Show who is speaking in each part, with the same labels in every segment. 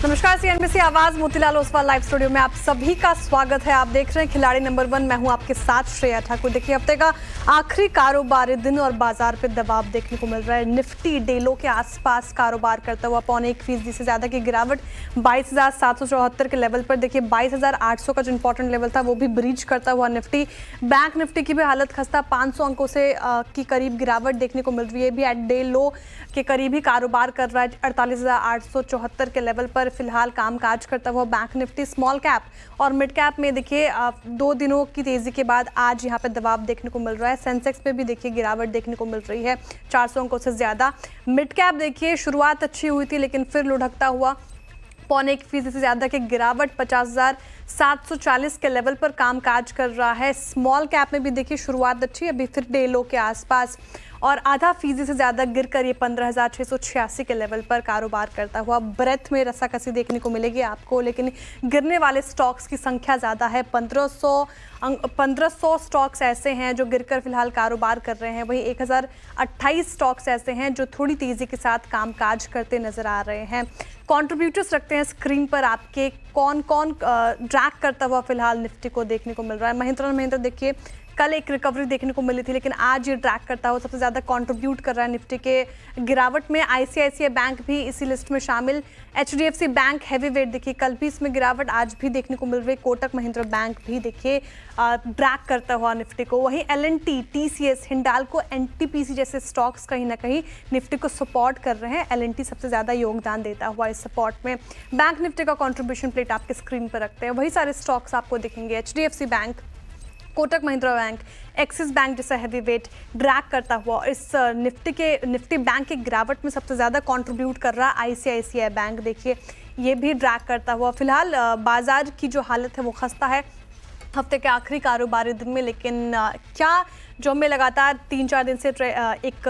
Speaker 1: नमस्कार, सीएनबीसी आवाज Motilal Oswal live studio में आप सभी का स्वागत है। आप देख रहे हैं खिलाड़ी नंबर 1। मैं हूं आपके साथ श्रेया ठाकुर। देखिए, हफ्ते का आखिरी कारोबारी दिन और बाजार पे दबाव देखने को मिल रहा है। निफ्टी डेलो के आसपास कारोबार करता हुआ 0.25% से ज्यादा की गिरावट 22,774 के लेवल पर। देखिए 22,800 का जो इंपॉर्टेंट लेवल था वो भी ब्रीच करता हुआ निफ्टी। बैंक निफ्टी की भी हालत खस्ता, 500 अंकों से की करीब गिरावट देखने को मिल रही है। भी एट डे लो के करीब ही कारोबार कर रहा है। 48,874 के लेवल पर फिलहाल कामकाज करता हुआ बैंक निफ्टी। स्मॉल कैप और मिड कैप में देखिए 2 दिनों की तेजी के बाद आज यहां पे दबाव देखने को मिल रहा है। सेंसेक्स पे भी देखिए गिरावट देखने को मिल रही है 400 अंकों से ज्यादा। मिड कैप देखिए शुरुआत अच्छी हुई थी लेकिन फिर लुढ़कता हुआ 0.25% से ज्यादा की गिरावट 50,740 के लेवल पर कामकाज कर रहा है। स्मॉल कैप में भी देखिए शुरुआत अच्छी, अभी फिर डे लो के आसपास और आधा फीसदी से ज्यादा गिरकर ये 15,686 के लेवल पर कारोबार करता हुआ। ब्रेथ में रस्साकसी देखने को मिलेगी आपको, लेकिन गिरने वाले स्टॉक्स की संख्या ज्यादा है। 1500 स्टॉक्स ऐसे हैं जो गिरकर फिलहाल कारोबार कर रहे हैं। वहीं 1028 स्टॉक्स ऐसे हैं जो थोड़ी तेजी के साथ कामकाज करते नजर आ रहे हैं। कंट्रीब्यूटर्स रखते हैं स्क्रीन पर आपके, कौन कौन ड्रैग करता हुआ फिलहाल निफ्टी को देखने को मिल रहा है। महिंद्रा एंड महिंद्रा देखिए कल एक रिकवरी देखने को मिली थी लेकिन आज ये ट्रैक करता हुआ सबसे ज़्यादा कंट्रीब्यूट कर रहा है निफ्टी के गिरावट में। आईसीआईसीआई बैंक भी इसी लिस्ट में शामिल। एचडीएफसी बैंक हैवी वेट देखिए कल भी इसमें गिरावट आज भी देखने को मिल रही है। कोटक महिंद्रा बैंक भी देखिए ट्रैक करता हुआ निफ्टी को। वहीं एलएनटी, टीसीएस, हिंडाल्को, एनटीपीसी जैसे स्टॉक्स कहीं ना कहीं निफ्टी को सपोर्ट कर रहे हैं। एलएनटी सबसे ज़्यादा योगदान देता हुआ इस सपोर्ट में। बैंक निफ्टी का कॉन्ट्रीब्यूशन प्लेट आपके स्क्रीन पर रखते हैं। वही सारे स्टॉक्स आपको दिखेंगे। HDFC bank, Kotak Mahindra bank, axis bank जैसा हैवी वेट ड्रैग करता हुआ इस निफ्टी बैंक की गिरावट में सबसे ज़्यादा कंट्रीब्यूट कर रहा है आईसीआईसीआई बैंक। देखिए ये भी ड्रैग करता हुआ। फिलहाल बाजार की जो हालत है वो खस्ता है हफ्ते के आखिरी कारोबारी दिन में। लेकिन क्या जो हमें लगातार 3-4 दिन से एक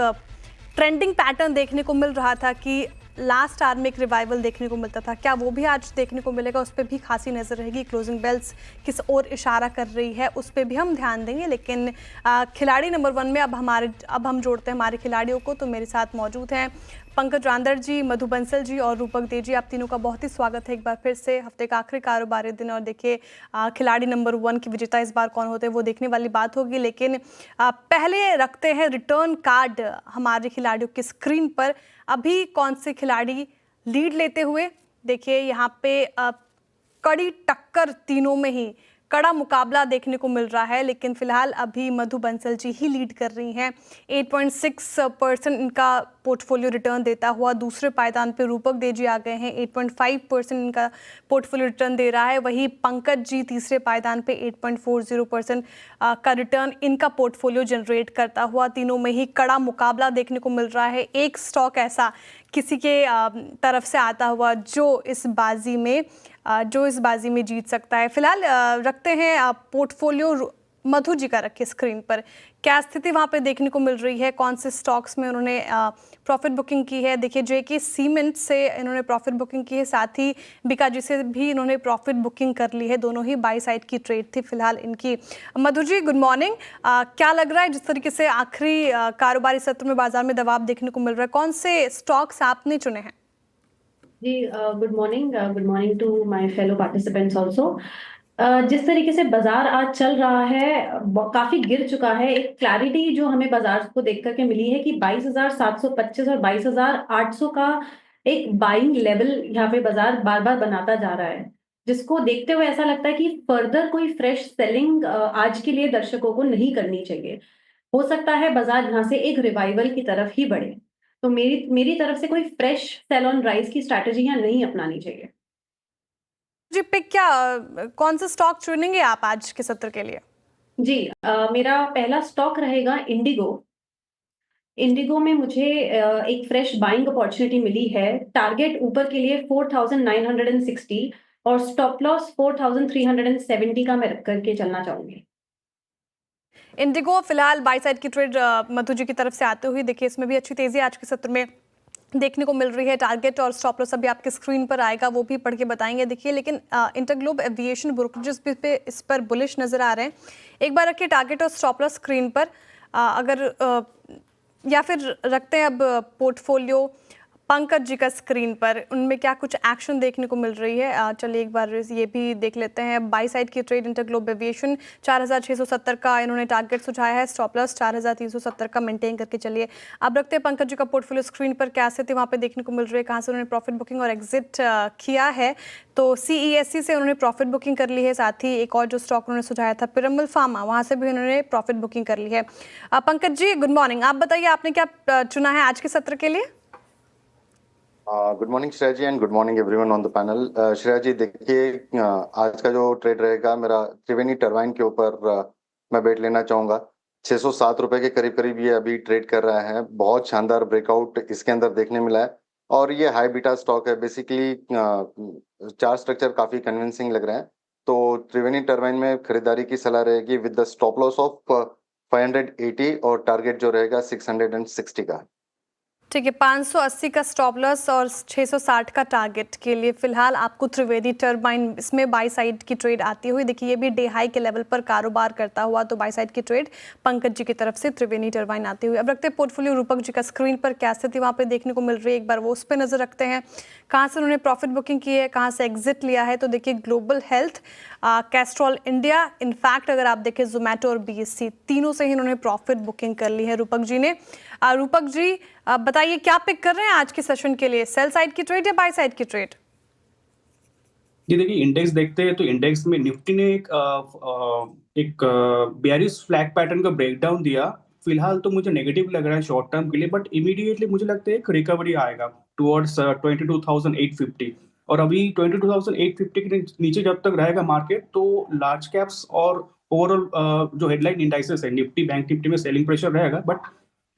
Speaker 1: ट्रेंडिंग पैटर्न देखने को मिल रहा था कि लास्ट आवर में एक रिवाइवल देखने को मिलता था, क्या वो भी आज देखने को मिलेगा? उस पर भी खासी नज़र रहेगी। क्लोजिंग बेल्स किस ओर इशारा कर रही है उस पर भी हम ध्यान देंगे। लेकिन खिलाड़ी नंबर 1 में अब हम जोड़ते हैं हमारे खिलाड़ियों को। तो मेरे साथ मौजूद हैं पंकज रांदर जी, मधु बंसल जी और रूपक दे जी। आप तीनों का बहुत ही स्वागत है एक बार फिर से हफ्ते का आखिरी कारोबारी दिन। और देखिए खिलाड़ी नंबर 1 की विजेता इस बार कौन होते हैं वो देखने वाली बात होगी। लेकिन पहले रखते हैं रिटर्न कार्ड हमारे खिलाड़ियों की स्क्रीन पर। अभी कौन से खिलाड़ी लीड लेते हुए? देखिए यहाँ पे कड़ी टक्कर, तीनों में ही कड़ा मुकाबला देखने को मिल रहा है। लेकिन फिलहाल अभी मधु बंसल जी ही लीड कर रही हैं। 8.6% इनका पोर्टफोलियो रिटर्न देता हुआ। दूसरे पायदान पे रूपक दे जी आ गए हैं, 8.5% इनका पोर्टफोलियो रिटर्न दे रहा है। वही पंकज जी तीसरे पायदान पे 8.40% का रिटर्न इनका पोर्टफोलियो जनरेट करता हुआ। तीनों में ही कड़ा मुकाबला देखने को मिल रहा है। एक स्टॉक ऐसा किसी के तरफ से आता हुआ जो इस बाजी में जीत सकता है। फिलहाल रखते हैं पोर्टफोलियो मधु जी का, रखिए स्क्रीन पर। क्या स्थिति वहाँ पे देखने को मिल रही है? कौन से स्टॉक्स में उन्होंने प्रॉफिट बुकिंग की है? देखिए जेके सीमेंट से इन्होंने प्रॉफिट बुकिंग की है, साथ ही बीकाजी से भी इन्होंने प्रॉफिट बुकिंग कर ली है। दोनों ही बाई साइड की ट्रेड थी फिलहाल इनकी। Madhu ji good morning. क्या लग रहा है जिस तरीके से आखिरी कारोबारी सत्र में बाजार में दबाव देखने को मिल रहा है, कौन से स्टॉक्स आपने चुने हैं?
Speaker 2: जी good morning to my fellow participants also. जिस तरीके से बाजार आज चल रहा है काफी गिर चुका है। एक क्लैरिटी जो हमें बाजार को देख करके मिली है कि 22,725 और 22,800 का एक बाइंग लेवल यहाँ पे बाजार बार बार बनाता जा रहा है, जिसको देखते हुए ऐसा लगता है कि फर्दर कोई फ्रेश सेलिंग आज के लिए दर्शकों को नहीं करनी चाहिए। हो सकता है बाजार यहाँ से एक रिवाइवल की तरफ ही बढ़े। तो मेरी मेरी तरफ से कोई फ्रेश सेल ऑन राइज की स्ट्रैटेजी यहाँ नहीं अपनानी चाहिए।
Speaker 1: जी पिक क्या, कौन सा स्टॉक चुनेंगे आप आज के सत्र के लिए?
Speaker 2: जी मेरा पहला स्टॉक रहेगा इंडिगो। इंडिगो में मुझे एक फ्रेश बाइंग अपॉर्चुनिटी मिली है। टारगेट ऊपर के लिए 4,960 और स्टॉप लॉस 4,370 का मैं रख करके चलना चाहूंगी।
Speaker 1: इंडिगो फिलहाल बाई साइड की ट्रेड मधु जी की तरफ से आते हुए देखिए इसमें भी अच्छी तेजी आज के सत्र में देखने को मिल रही है। टारगेट और स्टॉप लॉस अभी आपके स्क्रीन पर आएगा, वो भी पढ़ के बताएंगे। देखिए लेकिन इंटरग्लोब एविएशन ब्रोकरेजेस पे इस पर बुलिश नजर आ रहे हैं। एक बार रखिए टारगेट और स्टॉप लॉस स्क्रीन पर। अगर या फिर रखते हैं अब पोर्टफोलियो पंकज जी का स्क्रीन पर, उनमें क्या कुछ एक्शन देखने को मिल रही है? चलिए एक बार ये भी देख लेते हैं। बाई साइड की ट्रेड इंटरग्लोब एविएशन 4670 का इन्होंने टारगेट सुझाया है, स्टॉप लॉस 4370 का मेंटेन करके चलिए। अब रखते हैं पंकज जी का पोर्टफोलियो स्क्रीन पर, क्या स्थिति वहाँ पे देखने को मिल रही है, कहाँ से उन्होंने प्रॉफिट बुकिंग और एग्जिट किया है? तो CESC से उन्होंने प्रॉफिट बुकिंग कर ली है, साथ ही एक और जो स्टॉक उन्होंने सुझाया था पिरामल फार्मा, वहाँ से भी उन्होंने प्रॉफिट बुकिंग कर ली है। पंकज जी गुड मॉर्निंग, आप बताइए आपने क्या चुना है आज के सत्र के लिए?
Speaker 3: Good morning Shreya ji and good morning everyone on the panel. Shreya ji देखिए, आज का जो ट्रेड रहेगा मेरा त्रिवेणी टरबाइन के ऊपर मैं बेट लेना चाहूंगा। 607 रुपए के करीब करीब ये अभी ट्रेड कर रहा है। बहुत शानदार ब्रेकआउट इसके अंदर देखने मिला है और ये हाई बीटा स्टॉक है। बेसिकली चार्ट स्ट्रक्चर काफी कन्विंसिंग लग रहे हैं, तो त्रिवेणी टरबाइन में खरीदारी की सलाह रहेगी with the stop loss of 580 और टारगेट जो रहेगा 660 का।
Speaker 1: ठीक है, 580 का स्टॉप लॉस और 660 का टारगेट के लिए फिलहाल आपको त्रिवेणी टरबाइन, इसमें बाई साइड की ट्रेड आती हुई देखिए, ये भी डे हाई के लेवल पर कारोबार करता हुआ, तो बाई साइड की ट्रेड पंकज जी की तरफ से त्रिवेणी टरबाइन आती हुई। अब रखते हैं पोर्टफोलियो रूपक जी का स्क्रीन पर, क्या स्थिति वहाँ पे देखने को मिल रही है, एक बार वो उस पर नजर रखते हैं। कहाँ से उन्होंने प्रॉफिट बुकिंग की है, कहाँ से एग्जिट लिया है? तो देखिए global health, Castrol India, in fact अगर आप देखें जोमेटो और BSC, तीनों से ही इन्होंने प्रॉफिट बुकिंग कर ली है रूपक जी ने। रूपक जी बताइए क्या पिक कर रहे हैं आज के सेशन के लिए, सेल साइड की ट्रेड या बाय साइड की ट्रेड?
Speaker 4: जी देखिए, इंडेक्स देखते हैं तो इंडेक्स में निफ्टी ने एक बेयरिश फ्लैग पैटर्न का ब्रेकडाउन दिया। फिलहाल तो मुझे नेगेटिव लग रहा है शॉर्ट टर्म के लिए, बट इमीडिएटली मुझे लगता है एक रिकवरी आएगा टुवर्ड्स 22,850 और अभी 22,850 के नीचे जब तक रहेगा मार्केट, तो लार्ज कैप्स और ओवरऑल जो हेडलाइन इंडाइसेस है निफ्टी, बैंक निफ्टी में सेलिंग प्रेशर रहेगा, but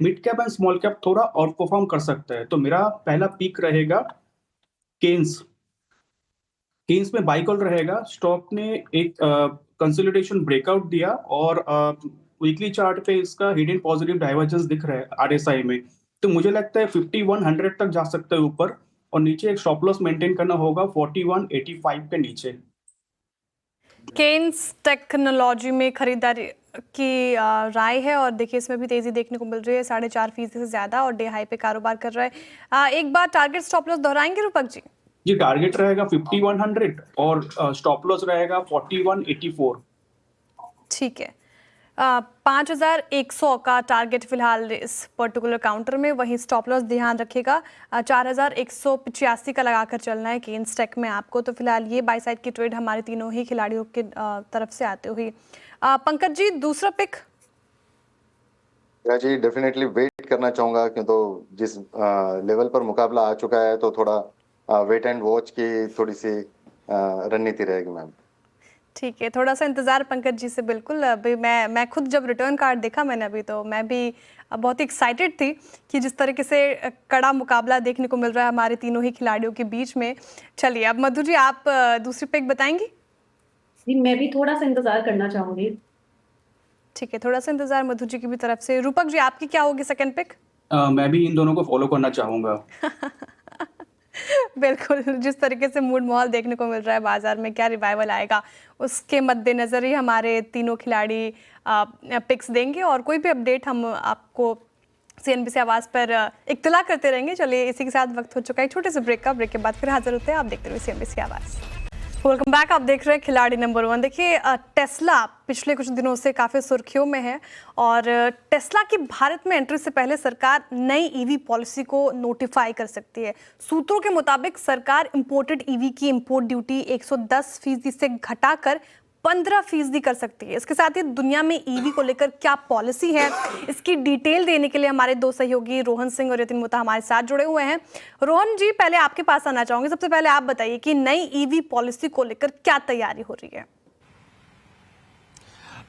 Speaker 4: mid cap and small cap थोड़ा और परफॉर्म कर सकता है। तो मेरा पहला पिक रहेगा केन्स में बाई कॉल रहेगा। स्टॉक ने एक कंसोलिडेशन ब्रेकआउट दिया और वीकली चार्ट पे इसका हिडन पॉजिटिव डाइवर्जेंस दिख रहा है RSI में, तो मुझे लगता है 5100 तक जा सकता है ऊपर और नीचे एक स्टॉप लॉस मेंटेन करना होगा 4185 के नीचे।
Speaker 1: केन्स टेक्नोलॉजी में खरीदारी की राय है और देखिए इसमें भी तेजी देखने को मिल रही है, 4.5% से ज्यादा और डे हाई पे कारोबार कर रहा है। एक बार टारगेट स्टॉप लॉस दोहराएंगे रूपक जी?
Speaker 4: जी, टारगेट रहेगा 5100 और स्टॉप लॉस रहेगा 4184।
Speaker 1: ठीक है, 5100 का टारगेट फिलहाल इस पर्टिकुलर काउंटर में, वहीं स्टॉप लॉस ध्यान रखिएगा 4185 का लगाकर चलना है केन्स टेक में आपको। तो फिलहाल ये बाई साइड की ट्रेड हमारे तीनों ही खिलाड़ियों की तरफ से आते हुए। पंकज जी दूसरा पिक?
Speaker 3: जी डेफिनेटली वेट करना चाहूंगा, क्योंकि जिस लेवल पर मुकाबला आ चुका है तो थोड़ा वेट एंड वॉच की थोड़ी सी रणनीति रहेगी मैम।
Speaker 1: ठीक है, थोड़ा सा इंतजार पंकज जी से बिल्कुल। अभी मैं खुद जब रिटर्न कार्ड देखा मैंने अभी, तो मैं भी बहुत ही एक्साइटेड थी कि जिस तरीके से कड़ा मुकाबला देखने को मिल रहा है हमारे तीनों ही खिलाड़ियों के बीच में। चलिए अब मधु जी आप दूसरी पिक बताएंगी?
Speaker 2: जी मैं भी थोड़ा सा इंतजार करना चाहूंगी।
Speaker 1: ठीक है, थोड़ा सा इंतजार मधु जी की भी तरफ से। रूपक जी आपकी क्या होगी सेकंड पिक?
Speaker 4: मैं भी इन दोनों को फॉलो करना चाहूंगा।
Speaker 1: बिल्कुल, जिस तरीके से मूड माहौल देखने को मिल रहा है बाजार में, क्या रिवाइवल आएगा उसके मद्देनजर ही हमारे तीनों खिलाड़ी पिक्स देंगे और कोई भी अपडेट हम आपको CNBC आवाज़ पर इत्तला करते रहेंगे। चलिए इसी के साथ वक्त हो चुका है छोटे से ब्रेक का। ब्रेक के बाद फिर हाजिर होते हैं, आप देखते रहिए CNBC आवाज़। वेलकम बैक, आप देख रहे हैं खिलाड़ी नंबर 1। देखिए टेस्ला पिछले कुछ दिनों से काफ़ी सुर्खियों में है और टेस्ला की भारत में एंट्री से पहले सरकार नई EV पॉलिसी को नोटिफाई कर सकती है। सूत्रों के मुताबिक सरकार इंपोर्टेड EV की इंपोर्ट ड्यूटी 110% से घटाकर 15% कर सकती है। इसके साथ ही दुनिया में EV को लेकर क्या पॉलिसी है, इसकी डिटेल देने के लिए हमारे दो सहयोगी रोहन सिंह और यतिन मोता हमारे साथ जुड़े हुए हैं। रोहन जी पहले आपके पास आना चाहूंगी। सबसे पहले आप बताइए कि नई EV पॉलिसी को लेकर क्या तैयारी हो रही है?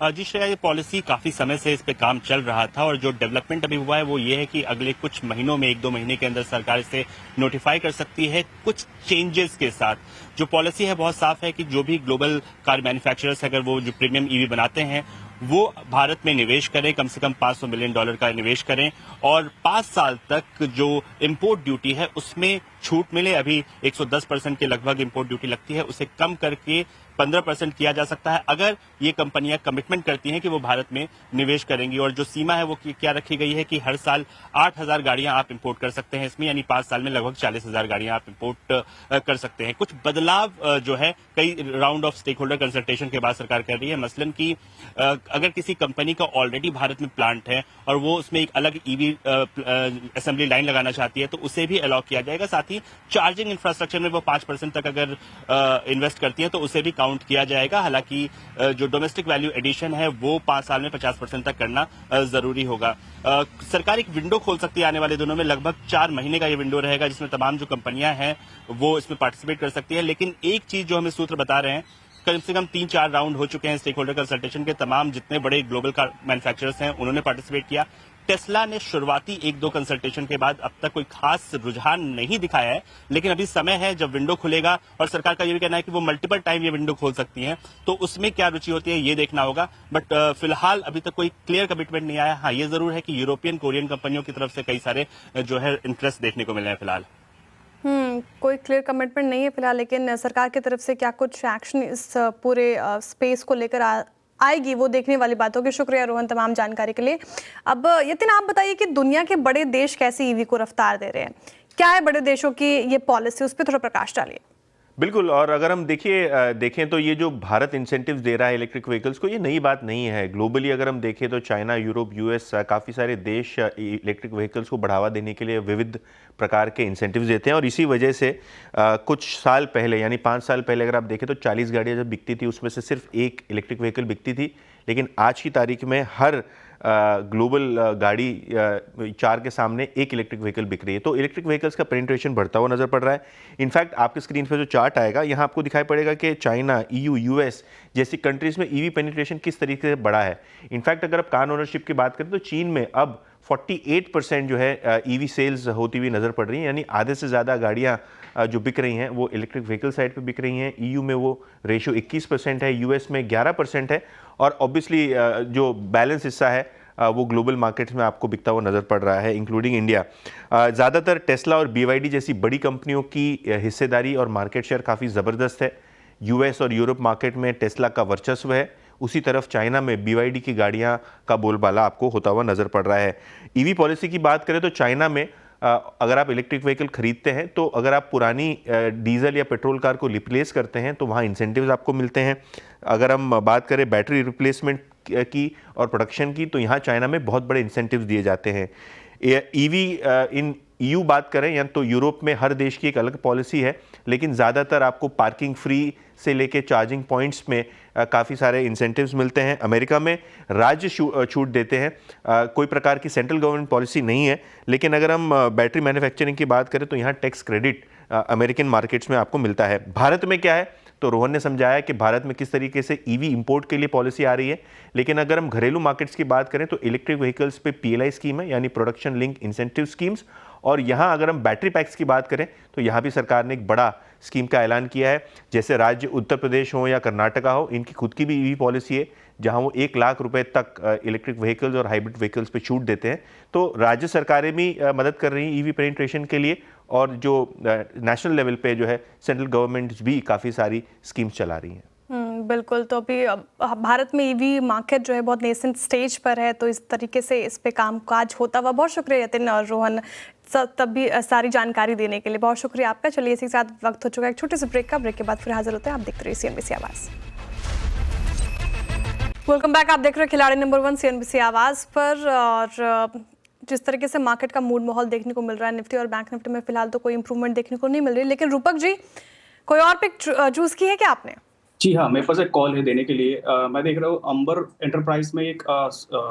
Speaker 5: जी श्रेया, ये पॉलिसी काफी समय से इस पे काम चल रहा था और जो डेवलपमेंट अभी हुआ है वो ये है कि अगले कुछ महीनों में 1-2 महीने के अंदर सरकार इसे नोटिफाई कर सकती है कुछ चेंजेस के साथ। जो पॉलिसी है बहुत साफ है कि जो भी ग्लोबल कार मैन्युफैक्चरर्स अगर वो जो प्रीमियम EV बनाते हैं वो भारत में निवेश करें, कम से कम $500 मिलियन का निवेश करें और 5 साल तक जो इंपोर्ट ड्यूटी है उसमें छूट मिले। अभी 110% के लगभग इंपोर्ट ड्यूटी लगती है, उसे कम करके 15% किया जा सकता है अगर ये कंपनियां कमिटमेंट करती हैं कि वो भारत में निवेश करेंगी। और जो सीमा है वो क्या रखी गई है कि हर साल 8,000 गाड़ियां आप इंपोर्ट कर सकते हैं इसमें, यानी 5 साल में लगभग 40,000 गाड़ियां आप इंपोर्ट कर सकते हैं। कुछ बदलाव जो है कई round of stakeholder consultation के बाद सरकार कर रही है। मसलन कि अगर किसी कंपनी का ऑलरेडी भारत में प्लांट है और वो उसमें एक अलग ईवी असेंबली लाइन लगाना चाहती है तो उसे भी अलाउ किया जाएगा। साथ ही चार्जिंग इंफ्रास्ट्रक्चर में वो 5% तक अगर इन्वेस्ट करती है तो उसे भी काउंट किया जाएगा। हालांकि जो डोमेस्टिक वैल्यू एडिशन है वो 5 साल में 50% तक करना जरूरी होगा। सरकार एक विंडो खोल सकती है आने वाले दिनों में, लगभग 4 महीने का ये विंडो रहेगा जिसमें तमाम जो कंपनियां हैं वो इसमें पार्टिसिपेट कर सकती है। लेकिन एक चीज जो हमें सूत्र बता रहे हैं, कम से कम 3-4 राउंड हो चुके हैं स्टेक होल्डर कंसल्टेशन के, तमाम जितने बड़े ग्लोबल कार मैन्युफैक्चरर्स हैं उन्होंने पार्टिसिपेट किया। टेस्ला ने शुरुआती 1-2 कंसल्टेशन के बाद अब तक कोई खास रुझान नहीं दिखाया है, लेकिन अभी समय है जब विंडो खुलेगा और सरकार का ये भी कहना है कि वो मल्टीपल टाइम ये विंडो खोल सकती हैं, तो उसमें क्या रुचि होती है ये देखना होगा। बट फिलहाल अभी तक कोई क्लियर कमिटमेंट नहीं आया। हाँ, ये जरूर है कि यूरोपियन कोरियन कंपनियों की तरफ से कई सारे जो है इंटरेस्ट देखने को मिल रहे हैं फिलहाल।
Speaker 1: कोई क्लियर कमिटमेंट नहीं है फिलहाल, लेकिन सरकार की तरफ से क्या कुछ एक्शन इस पूरे स्पेस को लेकर आएगी वो देखने वाली बात होगी। शुक्रिया रोहन तमाम जानकारी के लिए। अब यतिन आप बताइए कि दुनिया के बड़े देश कैसे ईवी को रफ्तार दे रहे हैं, क्या है बड़े देशों की ये पॉलिसी, उस पर थोड़ा प्रकाश डालिए।
Speaker 6: बिल्कुल, और अगर हम देखें तो ये जो भारत इंसेंटिव्स दे रहा है इलेक्ट्रिक व्हीकल्स को, ये नई बात नहीं है। ग्लोबली अगर हम देखें तो चाइना, यूरोप, यूएस, काफ़ी सारे देश इलेक्ट्रिक व्हीकल्स को बढ़ावा देने के लिए विविध प्रकार के इंसेंटिव्स देते हैं। और इसी वजह से कुछ साल पहले यानी 5 साल पहले अगर आप देखें तो 40 गाड़ियाँ जब बिकती थी उसमें से सिर्फ एक इलेक्ट्रिक व्हीकल बिकती थी, लेकिन आज की तारीख में हर ग्लोबल गाड़ी 4 के सामने एक इलेक्ट्रिक व्हीकल बिक रही है। तो इलेक्ट्रिक व्हीकल्स का पेनिट्रेशन बढ़ता हुआ नजर पड़ रहा है। इनफैक्ट आपके स्क्रीन पे जो चार्ट आएगा यहाँ आपको दिखाई पड़ेगा कि चाइना, ईयू, यूएस जैसी कंट्रीज में ईवी पेनिट्रेशन किस तरीके से बढ़ा है। इनफैक्ट अगर आप कार ओनरशिप की बात करें तो चीन में अब 48% जो है ईवी सेल्स होती हुई नजर पड़ रही हैं, यानी आधे से ज़्यादा गाड़ियाँ जो बिक रही हैं वो इलेक्ट्रिक व्हीकल साइड पे बिक रही हैं। ईयू में वो रेशो 21% है, यूएस में 11% है, और ऑब्वियसली जो बैलेंस हिस्सा है वो ग्लोबल मार्केट्स में आपको बिकता हुआ नज़र पड़ रहा है, इंक्लूडिंग इंडिया। ज़्यादातर टेस्ला और BYD जैसी बड़ी कंपनियों की हिस्सेदारी और मार्केट शेयर काफ़ी ज़बरदस्त है। यूएस और यूरोप मार्केट में टेस्ला का वर्चस्व है, उसी तरफ चाइना में BYD की गाड़ियाँ का बोलबाला आपको होता हुआ नज़र पड़ रहा है। ईवी पॉलिसी की बात करें तो चाइना में अगर आप इलेक्ट्रिक व्हीकल खरीदते हैं तो अगर आप पुरानी डीजल या पेट्रोल कार को रिप्लेस करते हैं तो वहाँ इंसेंटिव्स आपको मिलते हैं। अगर हम बात करें बैटरी रिप्लेसमेंट की और प्रोडक्शन की तो यहाँ चाइना में बहुत बड़े इंसेंटिव्स दिए जाते हैं। ईवी इन EU बात करें या तो यूरोप में हर देश की एक अलग पॉलिसी है, लेकिन ज़्यादातर आपको पार्किंग फ्री से लेके चार्जिंग पॉइंट्स में काफ़ी सारे इंसेंटिव्स मिलते हैं। अमेरिका में राज्य छूट देते हैं, कोई प्रकार की सेंट्रल गवर्नमेंट पॉलिसी नहीं है। लेकिन अगर हम बैटरी मैन्युफैक्चरिंग की बात करें तो यहाँ टैक्स क्रेडिट अमेरिकन मार्केट्स में आपको मिलता है। भारत में क्या है तो रोहन ने समझाया कि भारत में किस तरीके से ईवी इंपोर्ट के लिए पॉलिसी आ रही है। लेकिन अगर हम घरेलू मार्केट्स की बात करें तो इलेक्ट्रिक व्हीकल्स पे PLI स्कीम है, यानी प्रोडक्शन लिंक इंसेंटिव स्कीम्स। और यहाँ अगर हम बैटरी पैक्स की बात करें तो यहाँ भी सरकार ने एक बड़ा स्कीम का ऐलान किया है। जैसे राज्य उत्तर प्रदेश हो या कर्नाटका हो, इनकी खुद की भी ईवी पॉलिसी है जहाँ वो 1 लाख रुपए तक इलेक्ट्रिक व्हीकल्स और हाइब्रिड व्हीकल्स पे छूट देते हैं। तो राज्य सरकारें भी मदद कर रही हैं ईवी पेनिट्रेशन के लिए, और जो नेशनल लेवल पे जो है सेंट्रल गवर्नमेंट भी काफ़ी सारी स्कीम्स चला रही हैं।
Speaker 1: बिल्कुल, तो अभी भारत में ईवी मार्केट जो है बहुत नेसेंट स्टेज पर है, तो इस तरीके से इस पे कामकाज होता हुआ। बहुत शुक्रिया यतिन और रोहन तब भी सारी जानकारी देने के लिए, बहुत शुक्रिया आपका। चलिए इसी के साथ वक्त हो चुका है एक छोटे से ब्रेक का। ब्रेक के बाद फिर हाजिर होते हैं। आप देखते रहिए CNBC आवाज़। वेलकम बैक, आप देख रहे हैं खिलाड़ी नंबर 1 CNBC आवाज़ पर। और जिस तरीके से मार्केट का मूड माहौल देखने को मिल रहा है, निफ्टी और बैंक निफ्टी में फिलहाल तो कोई इंप्रूवमेंट देखने को नहीं मिल रही, लेकिन रूपक जी कोई और पिक चूज की है क्या आपने?
Speaker 4: जी हाँ, मेरे पास एक कॉल है देने के लिए। मैं देख रहा हूँ अंबर एंटरप्राइज में एक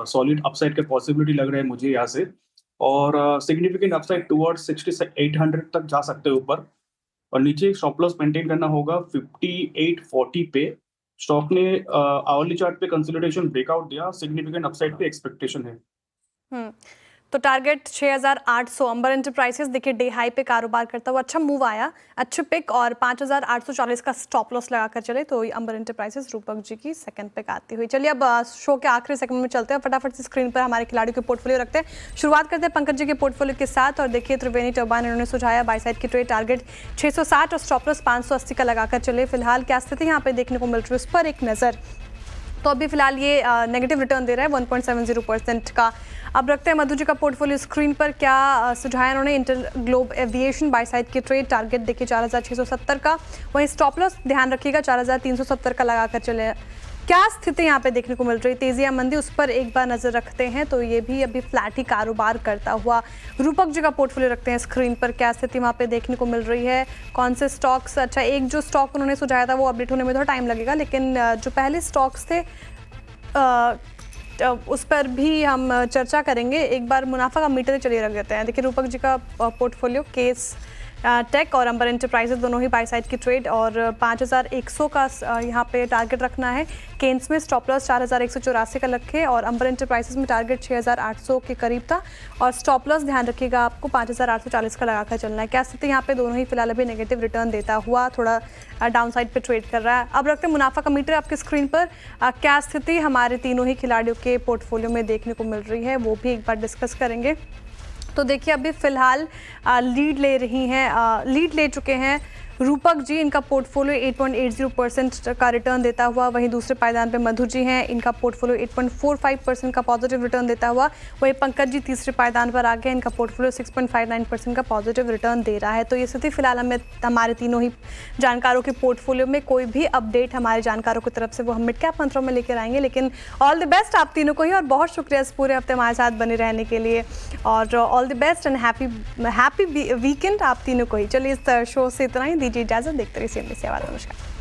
Speaker 4: सॉलिड अपसाइड के पॉसिबिलिटी लग रहे हैं मुझे यहाँ से, और सिग्निफिकेंट अपसाइड टुवर्ड्स 6800 तक जा सकते हैं ऊपर, और नीचे स्टॉप लॉस मेंटेन करना होगा 5840 पे। स्टॉक ने आवरली चार्ट पे कंसोलिडेशन ब्रेकआउट दिया, सिग्निफिकेंट अपसाइड पे एक्सपेक्टेशन है।
Speaker 1: तो टारगेट 6,800। अंबर एंटरप्राइजेस देखिए डे हाई पे कारोबार करता हुआ अच्छा मूव आया, अच्छे पिक, और 5,840 का स्टॉप लॉस लगाकर चले, तो अंबर एंटरप्राइजेस रूपक जी की सेकंड पिक आती हुई। चलिए अब शो के आखिरी सेकंड में चलते हैं, फटाफट से स्क्रीन पर हमारे खिलाड़ियों के पोर्टफोलियो रखते हैं। शुरुआत करते हैं पंकज जी के पोर्टफोलियो के साथ, और देखिए त्रिवेणी टर्बाइन इन्होंने सुझाया बाई साइड की ट्रेड, टारगेट 660 और स्टॉप लॉस 580 का लगाकर चले। फिलहाल क्या स्थिति यहाँ पे देखने को मिल रही है उस पर एक नजर। तो अभी फिलहाल ये नेगेटिव रिटर्न दे रहा है 1.70% का। अब रखते हैं मधु जी का पोर्टफोलियो स्क्रीन पर, क्या सुझाया उन्होंने। Inter globe aviation by side की ट्रेड, टारगेट देखिए 4,670 का, वहीं स्टॉप लॉस ध्यान रखिएगा 4,370 का लगाकर चले। क्या स्थिति यहाँ पे देखने को मिल रही, तेजी या मंदी, उस पर एक बार नजर रखते हैं। तो ये भी अभी फ्लैट ही कारोबार करता हुआ रूपक जी का पोर्टफोलियो रखते हैं स्क्रीन पर, क्या स्थिति वहाँ पे देखने को मिल रही है, कौन से स्टॉक्स। अच्छा, एक जो स्टॉक उन्होंने सुझाया था वो अपडेट होने में थोड़ा टाइम लगेगा, लेकिन जो पहले स्टॉक्स थे उस पर भी हम चर्चा करेंगे। एक बार मुनाफा का मीटर चलिए रख देते हैं। देखिए रूपक जी का पोर्टफोलियो केस टेक और अंबर एंटरप्राइजेस दोनों ही बाई साइड की ट्रेड, और 5,100 का यहाँ पे टारगेट रखना है। केन्स में स्टॉप लॉस 4,184 का रखे, और अंबर एंटरप्राइजेस में टारगेट 6,800 के करीब था, और स्टॉप लॉस ध्यान रखिएगा आपको 5,840 का लगाकर चलना है। क्या स्थिति यहाँ पे दोनों ही फिलहाल अभी नेगेटिव रिटर्न देता हुआ थोड़ा डाउन साइड पे ट्रेड कर रहा है। अब रखते हैं मुनाफा का मीटर आपकी स्क्रीन पर, क्या स्थिति हमारे तीनों ही खिलाड़ियों के पोर्टफोलियो में देखने को मिल रही है वो भी एक बार डिस्कस करेंगे। तो देखिए अभी फिलहाल लीड ले चुके हैं रूपक जी, इनका पोर्टफोलियो 8.80% का रिटर्न देता हुआ। वहीं दूसरे पायदान पे मधु जी हैं, इनका पोर्टफोलियो 8.45% का पॉजिटिव रिटर्न देता हुआ। वहीं पंकज जी तीसरे पायदान पर आ गए, इनका पोर्टफोलियो 6.59% का पॉजिटिव रिटर्न दे रहा है। तो ये स्थिति फिलहाल हमारे तीनों ही जानकारों के पोर्टफोलियो में। कोई भी अपडेट हमारे जानकारों की तरफ से वो हम मिड कैप मंत्रों में लेकर आएंगे, लेकिन ऑल द बेस्ट आप तीनों को ही, और बहुत शुक्रिया इस पूरे हफ्ते हमारे साथ बने रहने के लिए, और all the best and happy weekend आप तीनों को ही। चलिए इस शो से इतना ही, दीजिए इजाजत, देखते रहिए CNBC आवाज़। नमस्कार।